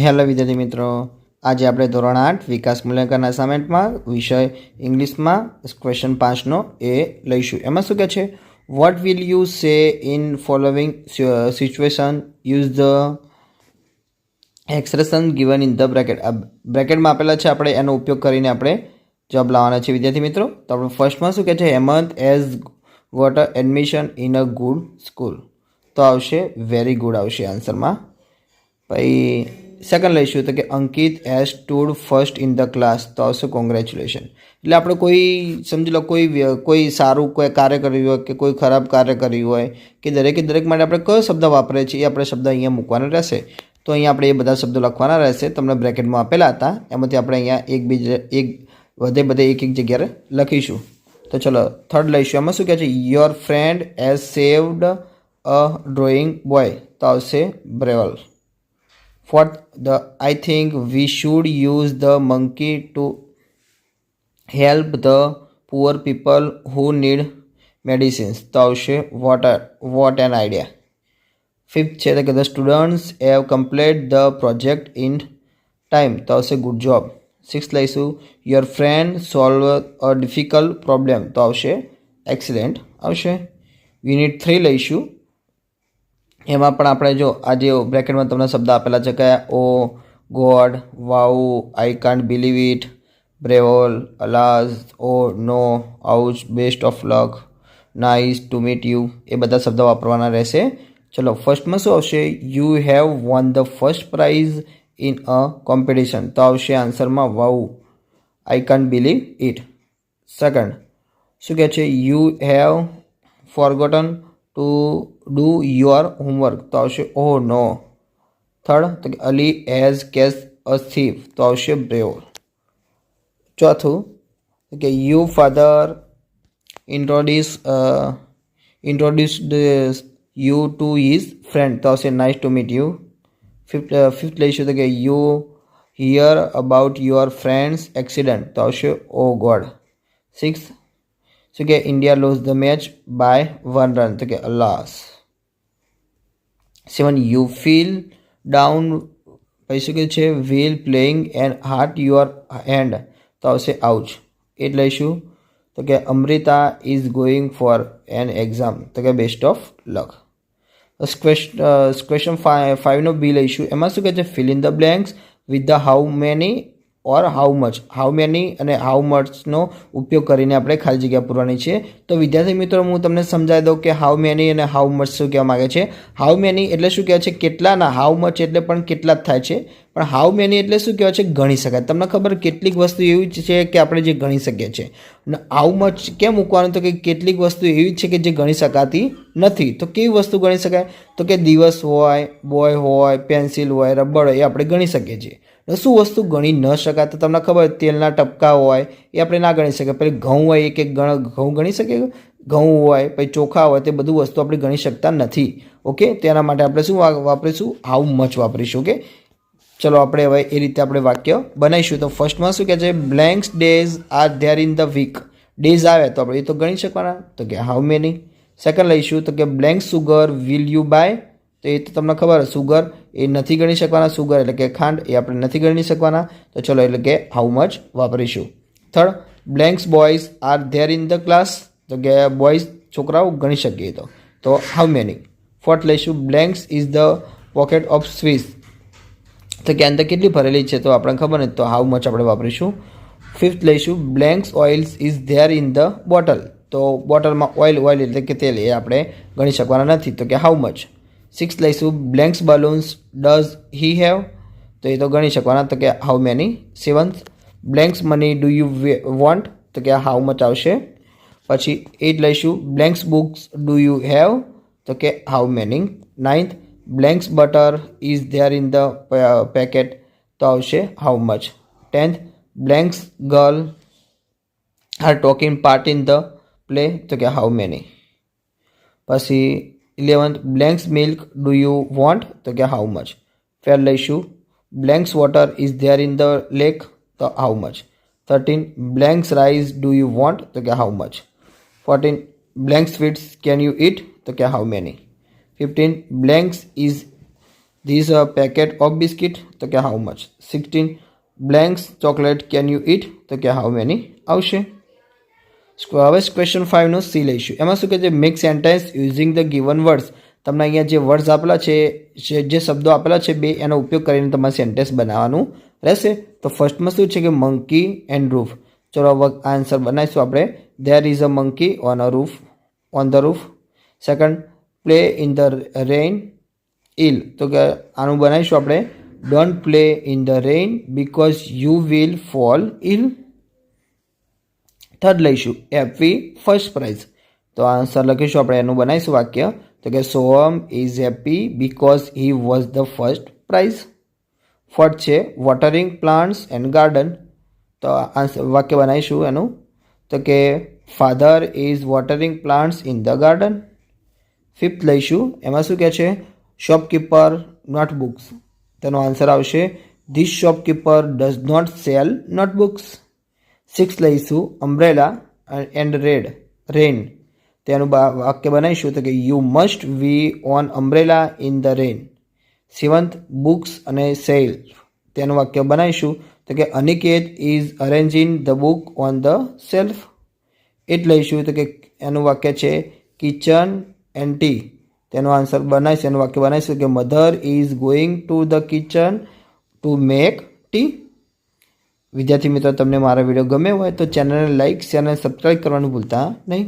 Hello વિદ્યાર્થી મિત્રો, આજે આપણે ધોરણ 8 વિકાસ મૂલ્યાંકન અસાઇનમેન્ટમાં વિષય ઇંગ્લિશમાં ક્વેશ્ચન 5નો એ લઈશું. એમાં શું કહે છે? What will you say in following situation? Use the expression given in the bracket. આ બ્રેકેટમાં આપેલા છે, આપણે એનો ઉપયોગ કરીને આપણે જવાબ લાવવાના છે વિદ્યાર્થી મિત્રો. તો આપણે ફર્સ્ટમાં શું કહે છે? Hemant has got a admission in a good school. તો આવશે વેરી ગુડ આવશે આન્સરમાં. પછી સેકન્ડ લઈશું તો કે Ankit has stood first in the class. તો આવશે કોંગ્રેચ્યુલેશન. એટલે આપણે કોઈ સમજી લો કોઈ સારું કોઈ કાર્ય કર્યું હોય કે કોઈ ખરાબ કાર્ય કર્યું હોય કે દરેક માટે આપણે કયો શબ્દ વાપરીએ છીએ એ આપણે શબ્દ અહીંયા મૂકવાનો રહેશે. તો અહીંયા આપણે એ બધા શબ્દો લખવાના રહેશે. તમને બ્રેકેટમાં આપેલા હતા, એમાંથી આપણે અહીંયા બધે એક જગ્યાએ લખીશું. તો ચલો થર્ડ લઈશું. એમાં શું કહે છે? Your friend has saved a drawing boy. તો આવશે બ્રેવલ. Fourth, I think we should use the monkey to help the poor people who need medicines. તો આવશે what an idea. Fifth છે કે the students have completed the project in time. તો આવશે good job. Sixth લઈશું your friend solved a difficult problem. તો આવશે excellent આવશે. Unit 3 લઈશું. એમાં પણ આપણે જો આજે બ્રેકેટમાં તમને શબ્દ આપેલા છે કે oh god, wow, I can't believe it, બ્રેવલ, alas, oh no, ouch, best of luck, nice to meet you, એ બધા શબ્દો વાપરવાના રહેશે. ચલો ફર્સ્ટમાં શું આવશે? You have won the first prize in a competition. તો આવશે આન્સરમાં wow, I can't believe it. Second શું કહે છે? You have forgotten to do your homework. તો આવશે ઓહ નો. થર્ડ તો કે Ali has catch a thief. તો આવશે બ્રેવ. ચોથું કે you father introduced you to his friend. તો આવશે nice to meet you. Fifth લઈશું તો કે you hear about your friend's accident. તો આવશે ઓ ગોડ. સિક્સ્થ શું કે India loses the match by 1 run. તો કે અલાસ. 7 યુ ફીલ ડાઉન. પછી શું કે છે? While playing and hurt your hand. તો આવશે આઉચ. 8 લઈશું તો કે Amrita is going for an exam. તો કે બેસ્ટ ઓફ લક. ક્વેશ્ચન 5નો બી લઈશું. એમાં શું કહે છે? Fill in the blanks with the how many or how much. How many અને હાઉ મચનો ઉપયોગ કરીને આપણે ખાલી જગ્યા પૂરવાની છે. તો વિદ્યાર્થી મિત્રો, હું તમને સમજાવી દઉં કે હાઉ મેની અને હાઉ મચ શું કહેવા માગે છે. હાઉ મેની એટલે શું કહેવાય છે? કેટલાના. હાઉ મચ એટલે પણ કેટલા જ થાય છે. પણ હાઉ મેની એટલે શું કહેવાય છે? ગણી શકાય. તમને ખબર કેટલીક વસ્તુ એવી છે કે આપણે જે ગણી શકીએ છીએ. અને હાઉ મચ કેમ મૂકવાનું? તો કે કેટલીક વસ્તુ એવી છે કે જે ગણી શકાતી નથી. તો કેવી વસ્તુ ગણી શકાય? તો કે દિવસ હોય, બોય હોય, પેન્સિલ હોય, રબર હોય, એ આપણે ગણી શકીએ છીએ. શું વસ્તુ ગણી ન શકાય? તો તમને ખબર તેલના ટપકા હોય એ આપણે ના ગણી શકીએ. પછી ઘઉં હોય, એક ઘઉં ગણી શકીએ. ઘઉં હોય, પછી ચોખા હોય, તે બધું વસ્તુ આપણે ગણી શકતા નથી. ઓકે, તેના માટે આપણે શું વાપરીશું? હાઉ મચ વાપરીશું. ઓકે, ચલો આપણે હવે એ રીતે આપણે વાક્ય બનાવીશું. તો ફર્સ્ટમાં શું કહે છે? Blanks days are there in the week. Days આવે તો આપણે એ તો ગણી શકવાના. તો કે હાઉ મેની. સેકન્ડ લઈશું તો કે blank sugar will you buy. તો એ તો તમને ખબર, સુગર એ નથી ગણી શકવાના. સુગર એટલે કે ખાંડ, એ આપણે નથી ગણી શકવાના. તો ચલો એટલે કે હાઉ મચ વાપરીશું. Third, blanks boys are there in the class. તો કે બોયઝ છોકરાઓ ગણી શકીએ તો હાઉ મેની. ફોર્થ લઈશું blanks is the pocket of Swiss. તો કે અંદર કેટલી ભરેલી છે તો આપણને ખબર નથી, તો હાઉ મચ આપણે વાપરીશું. ફિફ્થ લઈશું blanks oils is there in the bottle. તો બોટલમાં ઓઇલ એટલે કે તેલ, એ આપણે ગણી શકવાના નથી. તો કે હાઉ મચ. સિક્સ લઈશું blanks balloons does he have. તો એ તો ગણી શકવાના. તો કે how many. Seventh blanks money do you want. તો કે હાઉ મચ આવશે. પછી 8 લઈશું blanks books do you have. તો કે how many. Ninth blanks butter is there in the packet. તો આવશે how much. 10th blanks girl are talking part in the play. તો કે હાઉ મેની. પછી 11th blanks milk do you want. તો કે how much. 12 લઈશું blanks water is there in the lake. તો how much. 13 blanks rice do you want. તો કે how much. 14 blank sweets can you eat. તો કે how many. 15 blanks is this a packet of biscuit, તો કે how much. 16 blanks chocolate can you eat, તો કે how many આવશે. હવે ક્વેશ્ચન 5 નો સી લઈશું. એમાં શું કહે છે, make sentence using the given words. તમને અહીંયા જે વર્ડ્સ આપેલા છે, જે શબ્દો આપેલા છે બે, એનો ઉપયોગ કરીને તમારે સેન્ટેન્સ બનાવવાનું રહેશે. તો ફર્સ્ટમાં શું છે કે મંકી એન્ડ રૂફ. ચલો આન્સર બનાવીશું આપણે. There is a monkey on a roof, on the roof. Second, play in the rain ill, તો કે આનું બનાવીશું આપણે, don't play in the rain because you will fall ill. Third લઈશું, happy first prize. તો answer લખીશું આપણે, એનું બનાવીશું વાક્ય, તો કે Soham is happy because he was the first prize. Fourth છે વોટરિંગ પ્લાન્ટ્સ એન્ડ ગાર્ડન. તો વાક્ય બનાવીશું એનું, તો કે father is watering plants in the garden. Fifth લઈશું, એમાં શું કહે છે, શોપકીપર નોટબુક્સ. તેનો આન્સર આવશે, this shopkeeper does not sell notebooks. Six લઈશું, અમ્બ્રેલા એન્ડ રેન. તેનું વાક્ય બનાવીશું, તો કે you must we on umbrella in the rain. Seventh, books અને સેલ્ફ. તેનું વાક્ય બનાવીશું, તો કે Aniket is arranging the book on the shelf. Eight લઈશું, તો કે એનું વાક્ય છે કિચન એન્ડ ટી. તેનો આન્સર બનાવીશું, એનું વાક્ય બનાવીશું કે mother is going to the kitchen to make tea. વિદ્યાર્થી મિત્રો, તમને મારા વિડીયો ગમે હોય તો ચેનલને લાઇક, શેર અને સબસ્ક્રાઈબ કરવાનું ભૂલતા નહીં.